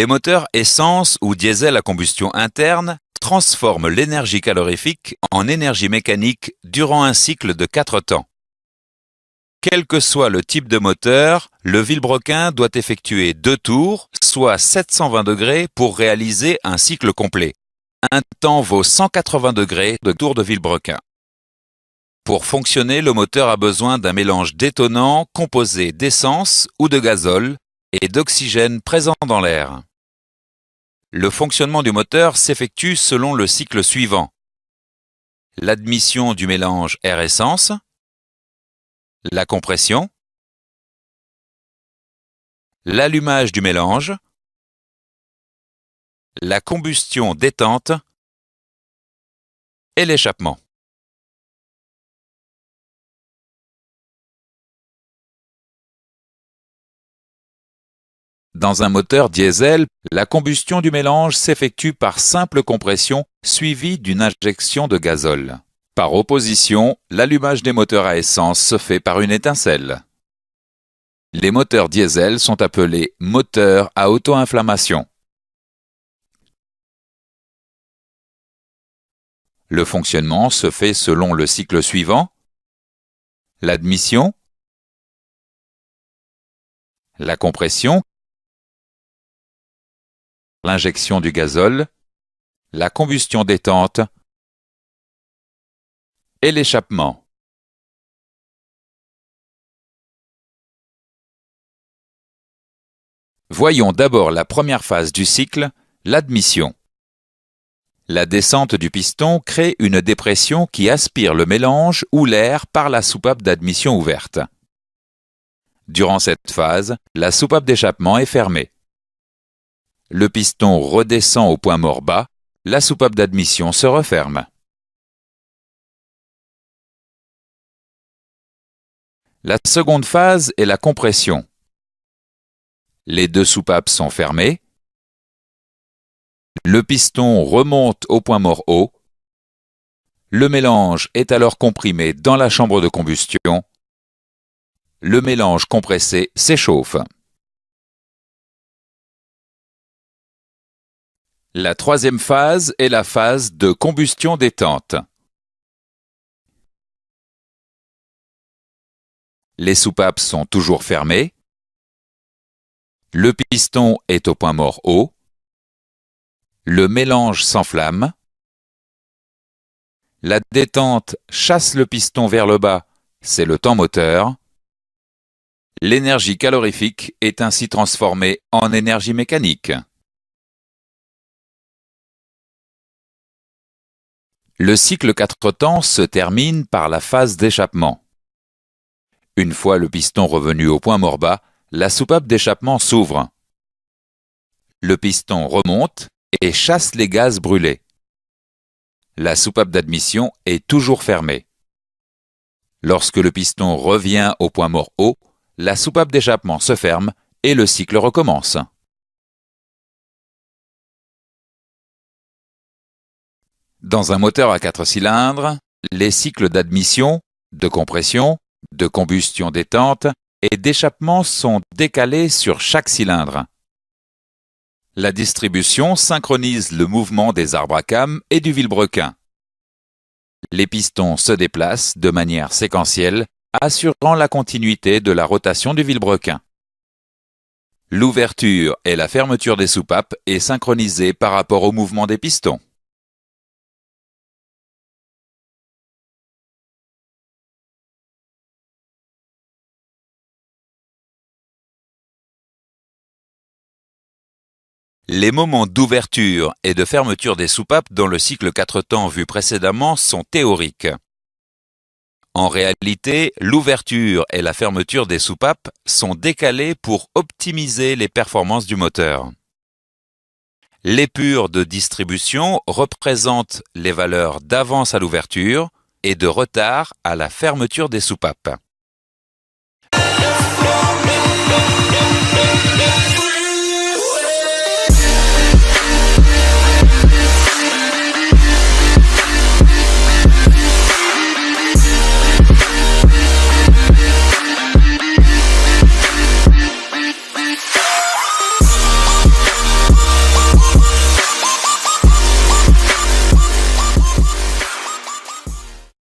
Les moteurs essence ou diesel à combustion interne transforment l'énergie calorifique en énergie mécanique durant un cycle de 4 temps. Quel que soit le type de moteur, le vilebrequin doit effectuer 2 tours, soit 720 degrés pour réaliser un cycle complet. Un temps vaut 180 degrés de tour de vilebrequin. Pour fonctionner, le moteur a besoin d'un mélange détonnant composé d'essence ou de gazole et d'oxygène présent dans l'air. Le fonctionnement du moteur s'effectue selon le cycle suivant. L'admission du mélange air-essence, la compression, l'allumage du mélange, la combustion détente et l'échappement. Dans un moteur diesel, la combustion du mélange s'effectue par simple compression suivie d'une injection de gazole. Par opposition, l'allumage des moteurs à essence se fait par une étincelle. Les moteurs diesel sont appelés moteurs à auto-inflammation. Le fonctionnement se fait selon le cycle suivant: l'admission, la compression, l'injection du gazole, la combustion détente et l'échappement. Voyons d'abord la première phase du cycle, l'admission. La descente du piston crée une dépression qui aspire le mélange ou l'air par la soupape d'admission ouverte. Durant cette phase, la soupape d'échappement est fermée. Le piston redescend au point mort bas, la soupape d'admission se referme. La seconde phase est la compression. Les deux soupapes sont fermées. Le piston remonte au point mort haut. Le mélange est alors comprimé dans la chambre de combustion. Le mélange compressé s'échauffe. La troisième phase est la phase de combustion détente. Les soupapes sont toujours fermées. Le piston est au point mort haut. Le mélange s'enflamme. La détente chasse le piston vers le bas, c'est le temps moteur. L'énergie calorifique est ainsi transformée en énergie mécanique. Le cycle 4 temps se termine par la phase d'échappement. Une fois le piston revenu au point mort bas, la soupape d'échappement s'ouvre. Le piston remonte et chasse les gaz brûlés. La soupape d'admission est toujours fermée. Lorsque le piston revient au point mort haut, la soupape d'échappement se ferme et le cycle recommence. Dans un moteur à 4 cylindres, les cycles d'admission, de compression, de combustion détente et d'échappement sont décalés sur chaque cylindre. La distribution synchronise le mouvement des arbres à cames et du vilebrequin. Les pistons se déplacent de manière séquentielle, assurant la continuité de la rotation du vilebrequin. L'ouverture et la fermeture des soupapes est synchronisée par rapport au mouvement des pistons. Les moments d'ouverture et de fermeture des soupapes dans le cycle 4 temps vu précédemment sont théoriques. En réalité, l'ouverture et la fermeture des soupapes sont décalées pour optimiser les performances du moteur. L'épure de distribution représente les valeurs d'avance à l'ouverture et de retard à la fermeture des soupapes.